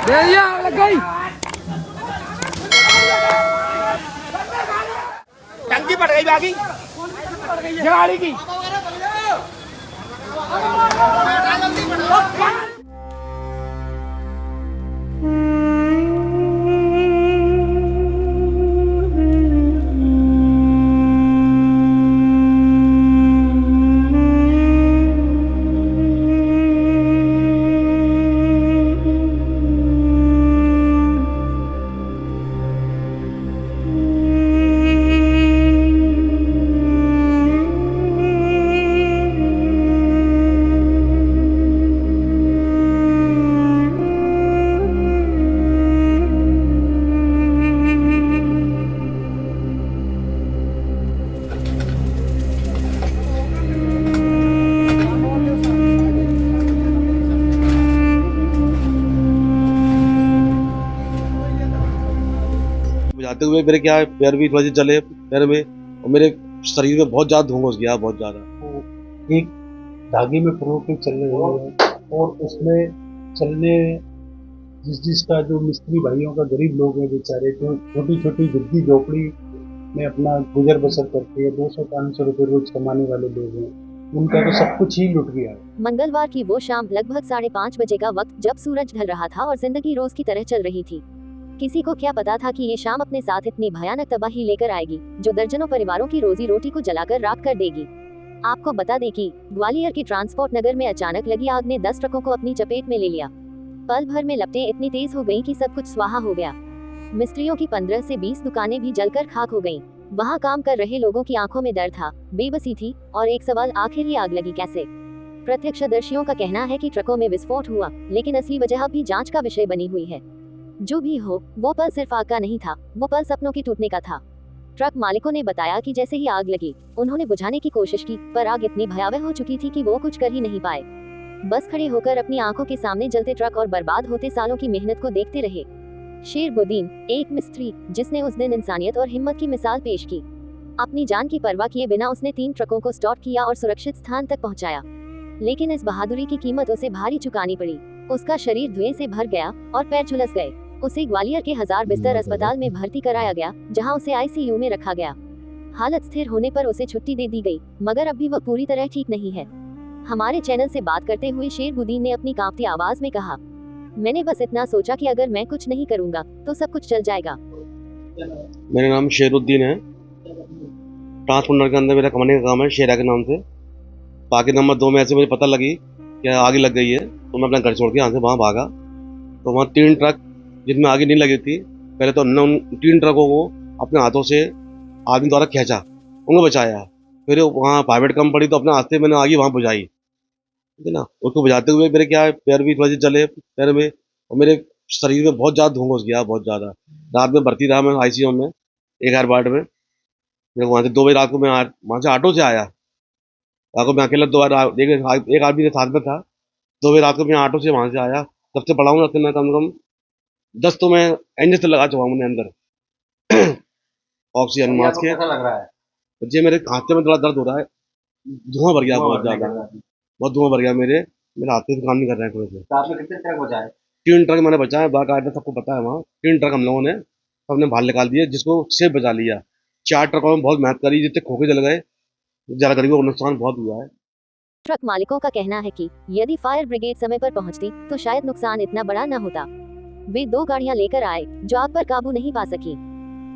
लग गई टंकी पड़ गई बाकी गाड़ी की। जाते हुए मेरे क्या पैर भी थोड़ी जले पैर में, और मेरे शरीर में बहुत ज्यादा धुआं घुस गया, बहुत ज्यादा। एक धागे में पिरो के चल रहे हैं और उसमें चलने जिसका जो मिस्त्री भाइयों का गरीब लोग हैं बेचारे, जो छोटी छोटी झुग्गी झोपड़ी में अपना गुजर बसर करते हैं, 200-500 रुपये रोज कमाने वाले लोग हैं, उनका तो सब कुछ ही लुट गया है। मंगलवार की वो शाम लगभग 5:30 बजे का वक्त, जब सूरज ढल रहा था और जिंदगी रोज की तरह चल रही थी। किसी को क्या पता था कि ये शाम अपने साथ इतनी भयानक तबाही लेकर आएगी, जो दर्जनों परिवारों की रोजी रोटी को जलाकर राख कर देगी। आपको बता दें कि ग्वालियर के ट्रांसपोर्ट नगर में अचानक लगी आग ने 10 ट्रकों को अपनी चपेट में ले लिया। पल भर में लपटें इतनी तेज हो गईं कि सब कुछ स्वाहा हो गया। मिस्त्रियों की 15 से 20 दुकानें भी जलकर खाक हो गईं। वहां काम कर रहे लोगों की आंखों में डर था, बेबसी थी और एक सवाल, आखिर ये आग लगी कैसे। प्रत्यक्षदर्शियों का कहना है कि ट्रकों में विस्फोट हुआ, लेकिन असली वजह भी जांच का विषय बनी हुई है। जो भी हो, वो पल सिर्फ आग का नहीं था, वो पल सपनों के टूटने का था। ट्रक मालिकों ने बताया कि जैसे ही आग लगी, उन्होंने बुझाने की कोशिश की, पर आग इतनी भयावह हो चुकी थी कि वो कुछ कर ही नहीं पाए। बस खड़े होकर अपनी आंखों के सामने जलते ट्रक और बर्बाद होते सालों की मेहनत को देखते रहे। शेरबुद्दीन, एक मिस्त्री जिसने उस दिन इंसानियत और हिम्मत की मिसाल पेश की। अपनी जान की परवाह किए बिना उसने 3 ट्रकों को स्टॉप किया और सुरक्षित स्थान तक पहुंचाया। लेकिन इस बहादुरी की कीमत उसे भारी चुकानी पड़ी। उसका शरीर धुएं से भर गया और पैर झुलस गए। उसे ग्वालियर के 1000 बिस्तर अस्पताल में भर्ती कराया गया, जहां उसे आईसीयू में रखा गया। हालत स्थिर होने पर उसे छुट्टी दे दी गई, मगर अब भी वह पूरी तरह ठीक नहीं है। हमारे चैनल से बात करते हुए शेरबुद्दीन ने अपनी कांपती आवाज में कहा, मैंने बस इतना सोचा कि अगर मैं कुछ नहीं करूंगा तो सब कुछ चल जाएगा। मेरा नाम शेरुद्दीन है। ट्रांसपोर्ट के अंदर मेरा कमाने का काम है, शेरा के नाम से। बाकी नंबर 2 में ऐसे मुझे पता लगी कि आगे लग गई है, तो मैं अपना घर छोड़ के यहाँ से वहाँ भागा। तो वहाँ 3 ट्रक जिनमें आगे नहीं लगी थी, पहले तो हमने उन 3 ट्रकों को अपने हाथों से आदमी द्वारा खींचा, उनको बचाया। फिर वहाँ प्राइवेट कम पड़ी तो अपने हाथ से मैंने आगे वहाँ बुझाई, ठीक है ना। उसको बुझाते हुए मेरे क्या पैर भी थोड़ी जले पैर में, और मेरे शरीर में बहुत ज़्यादा धुआं घुस गया, बहुत ज़्यादा। रात में भर्ती रहा मैं आईसीयू में, 11 वार्ड में। मेरे वहाँ से 2 बजे रात को मैं वहाँ से ऑटो से आया। रात को मैं अकेला 2 बार, एक आदमी के साथ में था। 2 बजे रात को मैं ऑटो से वहाँ से आया। तब से पड़ा हूँ कम से कम 10 तो मैं इंजेक्शन से लगा चुका हूँ मैंने अंदर ऑक्सीजन मास्क के। कैसा लग रहा है? जी मेरे हाथ में थोड़ा दर्द हो रहा है, धुआं भर गया बहुत ज़्यादा, बहुत धुआं भर गया। मेरे हाथ से काम नहीं कर रहे हैं थोड़े से। रात में कितने ट्रक बचाए? 3 ट्रक मैंने बचाए, बाकायदा सबको पता है वहाँ। 3 ट्रक हम लोगों ने सबने बाहर निकाल दिए, जिसको सेफ बचा लिया। 4 ट्रकों में बहुत मेहनत करी, जितने खोखे जल गए, ज़्यादा गरीबों को नुकसान बहुत हुआ है। ट्रक मालिकों का कहना है कि यदि फायर ब्रिगेड समय पर पहुंचती तो शायद नुकसान इतना बड़ा न होता। वे 2 गाड़ियां लेकर आए जो आग पर काबू नहीं पा सकी।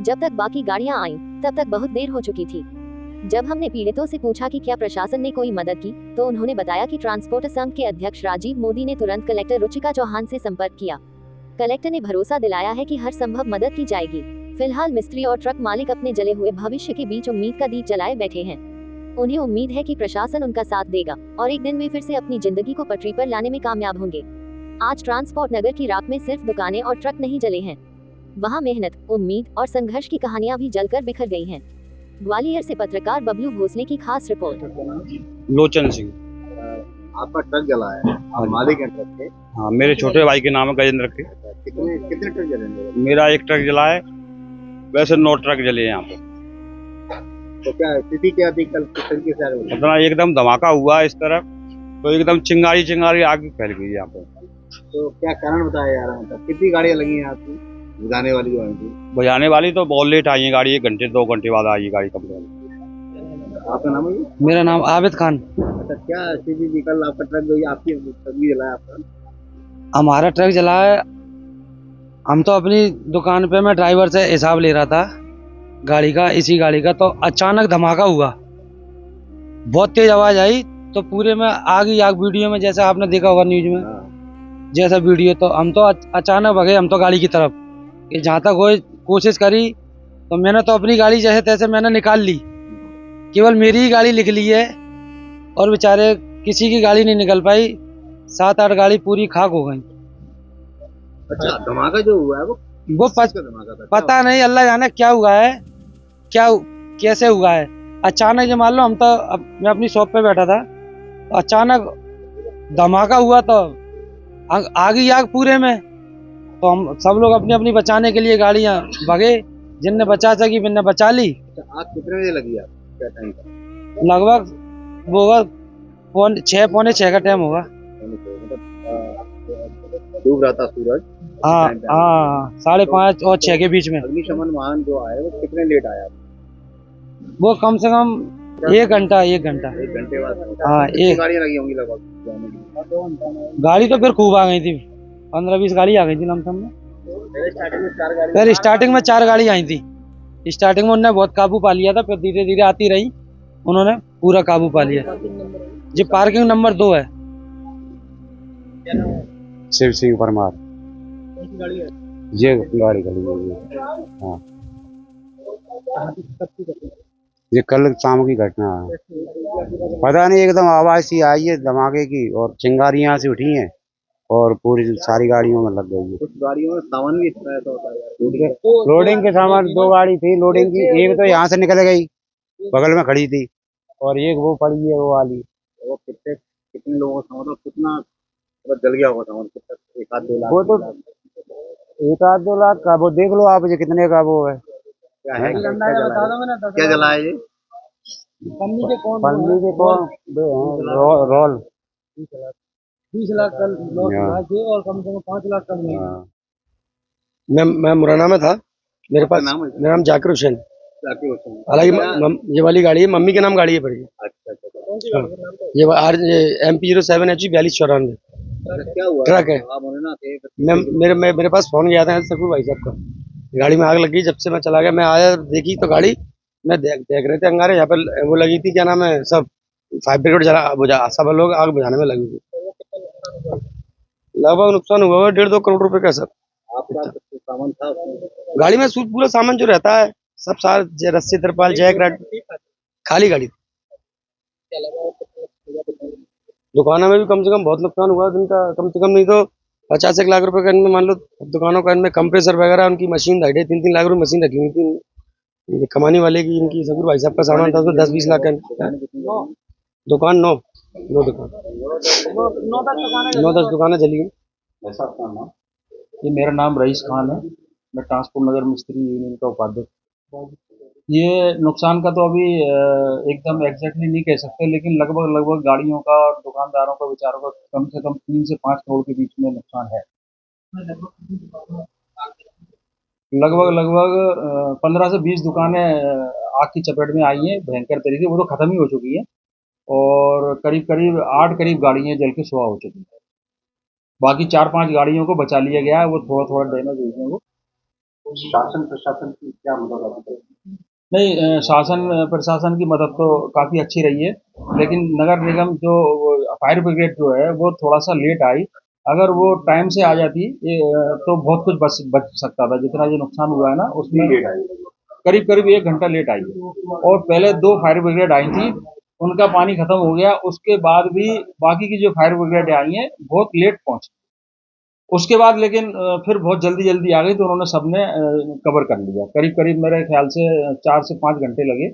जब तक बाकी गाड़ियां आईं, तब तक बहुत देर हो चुकी थी। जब हमने पीड़ितों से पूछा कि क्या प्रशासन ने कोई मदद की, तो उन्होंने बताया कि ट्रांसपोर्ट संघ के अध्यक्ष राजीव मोदी ने तुरंत कलेक्टर रुचिका चौहान से संपर्क किया। कलेक्टर ने भरोसा दिलाया है कि हर संभव मदद की जाएगी। फिलहाल मिस्त्री और ट्रक मालिक अपने जले हुए भविष्य के बीच उम्मीद का दीप जलाए बैठे हैं। उन्हें उम्मीद है कि प्रशासन उनका साथ देगा और एक दिन वे फिर से अपनी जिंदगी को पटरी पर लाने में कामयाब होंगे। आज ट्रांसपोर्ट नगर की राख में सिर्फ दुकानें और ट्रक नहीं जले हैं, वहाँ मेहनत, उम्मीद और संघर्ष की कहानियां भी जलकर बिखर गई हैं। ग्वालियर से पत्रकार बबलू भोसले की खास रिपोर्ट। लोचन सिंह। आपका ट्रक जला है, आप मालिक हैं ट्रक के? हाँ, मेरे छोटे भाई के नाम है गजेंद्र के। कितने ट्रक जले? मेरा 1 ट्रक जला है, वैसे 9 ट्रक जले हैं यहाँ पे। तो क्या स्थिति क्या थी कल तरीके से? इतना एकदम धमाका हुआ इस तरफ, तो एकदम चिंगारी आग फैल गई यहाँ पे। तो क्या कारण बताया जा रहा है, मतलब कितनी गाड़ियां लगी हैं आपकी बुझाने वाली जो आई थी? बजाने वाली तो बहुत लेट आई है गाड़ी, 1 घंटे 2 घंटे बाद आई है गाड़ी कंप्लेन। आपका नाम है ये? मेरा नाम आबिद खान। अच्छा, क्या स्थिति थी कल? आपका ट्रक जो आपकी ट्रक भी जलाया आपका? हमारा ट्रक जला है। हम तो अपनी दुकान पे मैं ड्राइवर से हिसाब ले रहा था गाड़ी का, इसी गाड़ी का, तो अचानक धमाका हुआ। बहुत तेज आवाज आई तो पूरे में आग ही आग। वीडियो में जैसा आपने देखा होगा न्यूज में जैसा वीडियो, तो हम तो अचानक भगे हम तो गाड़ी की तरफ कि जहाँ तक हो कोशिश करी तो मैंने तो अपनी गाड़ी जैसे तैसे मैंने निकाल ली। केवल मेरी ही गाड़ी निकली है और बेचारे किसी की गाड़ी नहीं निकल पाई। 7-8 गाड़ी पूरी खाक हो गई। अच्छा, धमाका जो हुआ है वो वो किसका धमाका था? पता नहीं, अल्लाह जाने क्या हुआ है, क्या कैसे हुआ है। अचानक ये मान लो हम तो मैं अपनी शॉप पे बैठा था तो अचानक धमाका हुआ तो आग ही आग पूरे में। तो हम सब लोग अपनी अपनी बचाने के लिए गाड़ियां भगे, जिनने बचा सकी मैंने बचा ली। अच्छा, आग कितने बजे लगी आप? क्या टाइम था? लगभग वो होगा 6 पौने 6 का टाइम होगा। मतलब डूब रहा था सूरज। हाँ हाँ, 5:30 और 6 के बीच में। अग्निशमन वाहन जो आए वो कितने लेट आया? वो कम से कम 1 घंटा 1 घंटा। 1 घंटे बाद? हाँ, कितनी एक गाड़ियां लगी होंगी लगभग जाने की? गाड़ी तो फिर खूब आ गई थी। 15-20 गाड़ी आ गई थी लमसम में। पहले स्टार्टिंग में 4 गाड़ी। फिर स्टार्टिंग में 4 गाड़ी आई थी। स्टार्टिंग में उन्होंने बहुत काबू पा लिया था, फिर धीरे धीरे आती रही, उन्होंने पूरा काबू पा लिया। जी पार्किंग नंबर 2 है। शिव सिंह परमार। ये गाड़ी खड़ी हुई है। हाँ, ये कल शाम की घटना है। पता नहीं, एकदम आवाज सी आई है धमाके की और चिंगारियां से उठी हैं और पूरी सारी गाड़ियों में लग गई है। कुछ गाड़ियों में सामान भी इतना ऐसा होता है। लोडिंग के सामान 2 गाड़ी थी लोडिंग की, एक तो यहाँ से निकल गई बगल में खड़ी थी और एक वो पड़ी है वो वाली। वो कितने लोगों का मतलब कितना मतलब जल गया होगा सामान? कितना? 1-2 लाख? वो तो 1-2 लाख का, वो देख लो आप ये कितने का वो है। क्या है? क्या जला है ये? पन्नी के कौन रोल 20 लाख का लॉस हुआ और कम से कम 5 लाख का मिला। हाँ। मैं मुरैना में था। मेरे पास नाम है? मेरा नाम जाकिर हुसैन। जाकिर हुसैन। हालांकि ये वाली गाड़ी है मम्मी के नाम गाड़ी है पड़ी। अच्छा अच्छा। ये MP 07HG 4294 क्या हुआ? ट्रक है। आप होने ना थे? मेरे पास फोन गया था सकूर भाई साहब का, गाड़ी में आग लगी। जब से मैं चला गया, मैं आया देखी तो गाड़ी मैं देख रहे थे अंगारे, यहाँ पर वो लगी थी, क्या नाम है, सब फायर ब्रिगेड सब लोग आग बुझाने में लगी थी। लगभग नुकसान हुआ है 1.5-2 करोड़ रुपए का। सब आपका कुछ सामान था उसमें? गाड़ी में पूरा सामान जो रहता है सब सारा, रस्सी तिरपाल जैक रैक, खाली गाड़ी। दुकानों में भी कम से कम बहुत नुकसान हुआ इनका, कम से कम नहीं तो 50-1 लाख रुपए का इनमें, मान लो दुकानों का इनमें कंप्रेसर वगैरह, उनकी मशीन 2.5-3 लाख रुपए मशीन रखी हुई थी। ये कमाने वाले की, इनकी सबूर भाई साहब का सामान था, उसमें 10-20 लाख का। दुकान 9 दुकान 9-10 दुकानें जली हैं। ये मेरा नाम रईस खान है। मैं ट्रांसपोर्ट नगर मिस्त्री यूनियन का उपाध्यक्ष। ये नुकसान का तो अभी एकदम एग्जैक्टली नहीं कह सकते, लेकिन लगभग गाड़ियों का, दुकानदारों का, बेचारों का कम से कम 3 से 5 करोड़ के बीच में नुकसान है। लगभग 15 से 20 दुकानें आग की चपेट में आई हैं भयंकर तरीके। वो तो खत्म ही हो चुकी है और करीब 8 गाड़ियां जल के सुहा हो चुकी है। बाकी 4-5 गाड़ियों को बचा लिया गया है, वो थोड़ा डैमेज हुई है। वो शासन प्रशासन की क्या मदद? नहीं, शासन प्रशासन की मदद तो काफ़ी अच्छी रही है, लेकिन नगर निगम जो फायर ब्रिगेड जो है वो थोड़ा सा लेट आई। अगर वो टाइम से आ जाती तो बहुत कुछ बच सकता था। जितना ये नुकसान हुआ है ना, उसमें करीब 1 घंटा लेट आई है। और पहले 2 फायर ब्रिगेड आई थी, उनका पानी खत्म हो गया। उसके बाद भी बाकी की जो फायर ब्रिगेड आई हैं बहुत लेट पहुंची। उसके बाद लेकिन फिर बहुत जल्दी आ गई, तो उन्होंने सबने कवर कर लिया। करीब मेरे ख्याल से 4 से 5 घंटे लगे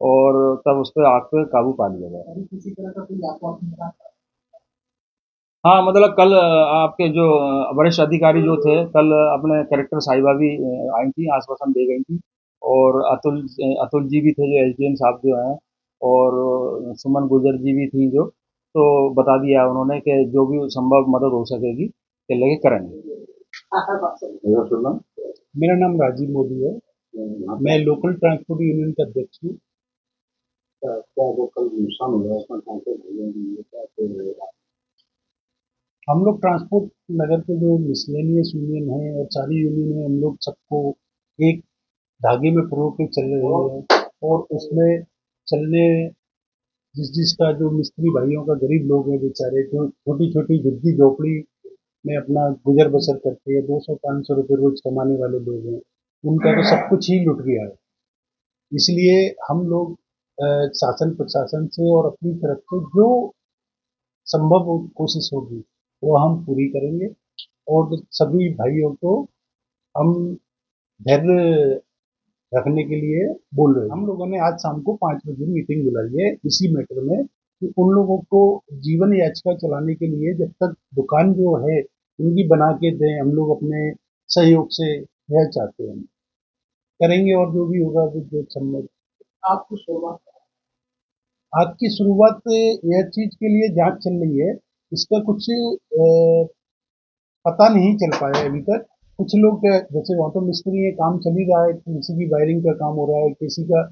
और तब उस पर आग पे काबू पा लिया गया। हाँ, मतलब कल आपके जो वरिष्ठ अधिकारी जो थे, कल अपने कलेक्टर साहिबा भी आई थी, आश्वासन दे गई थी। और अतुल जी भी थे जो SDM साहब जो हैं, और सुमन गुर्जर जी भी थी जो, तो बता दिया उन्होंने कि जो भी संभव मदद हो सकेगी ते लगे करेंगे। मेरा नाम राजीव मोदी है, मैं लोकल ट्रांसपोर्ट यूनियन का अध्यक्ष हूँ। क्या जो कल नुकसान हुआ उसमें ट्रांसपोर्ट क्या हम लोग ट्रांसपोर्ट नगर के जो मिसलेनियस यूनियन है और सारी यूनियन है, हम लोग सबको एक धागे में पिरो के चल रहे हैं और उसमें चलने जिसका जो मिस्त्री भाइयों का गरीब लोग हैं बेचारे, जो छोटी छोटी झुग्गी झोपड़ी में अपना गुजर बसर करते हैं, 200-500 रुपये रोज कमाने वाले लोग हैं, उनका तो सब कुछ ही लुट गया है। इसलिए हम लोग शासन प्रशासन से और अपनी तरफ से जो संभव कोशिश होगी वो हम पूरी करेंगे और सभी भाइयों को हम धैर्य रखने के लिए बोल रहे हैं। हम लोगों ने आज शाम को 5 बजे मीटिंग बुलाई है इसी मैटर में कि उन लोगों को जीवन याचिका चलाने के लिए जब तक दुकान जो है उनकी बना के दें, हम लोग अपने सहयोग से यह चाहते हैं, करेंगे और जो भी होगा वो जो संभव। आपकी शुरुआत आज की शुरुआत यह चीज के लिए जांच चल रही है, इसका कुछ पता नहीं चल पाया अभी तक। कुछ लोग जैसे ऑटो मिस्त्री है, काम चल ही रहा है, किसी की वायरिंग का काम हो रहा है, किसी का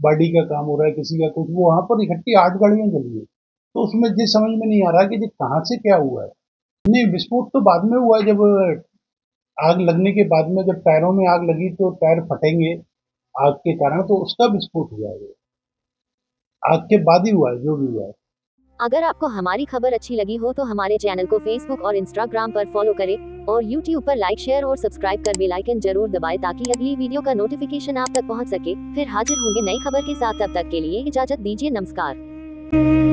बॉडी का काम हो रहा है, किसी का कुछ, वो वहां पर इकट्ठी 8 गाड़ियां जली है, तो उसमें ये समझ में नहीं आ रहा कि ये कहाँ से क्या हुआ है। नहीं, विस्फोट तो बाद में हुआ है, जब आग लगने के बाद में जब टायरों में आग लगी तो टायर फटेंगे आग के कारण, तो उसका विस्फोट हुआ है, आग के बाद ही हुआ है जो भी हुआ है। अगर आपको हमारी खबर अच्छी लगी हो तो हमारे चैनल को फेसबुक और इंस्टाग्राम पर फॉलो करें और यूट्यूब पर लाइक, शेयर और सब्सक्राइब कर बेल आइकन जरूर दबाएं ताकि अगली वीडियो का नोटिफिकेशन आप तक पहुंच सके। फिर हाजिर होंगे नई खबर के साथ, तब तक के लिए इजाजत दीजिए, नमस्कार।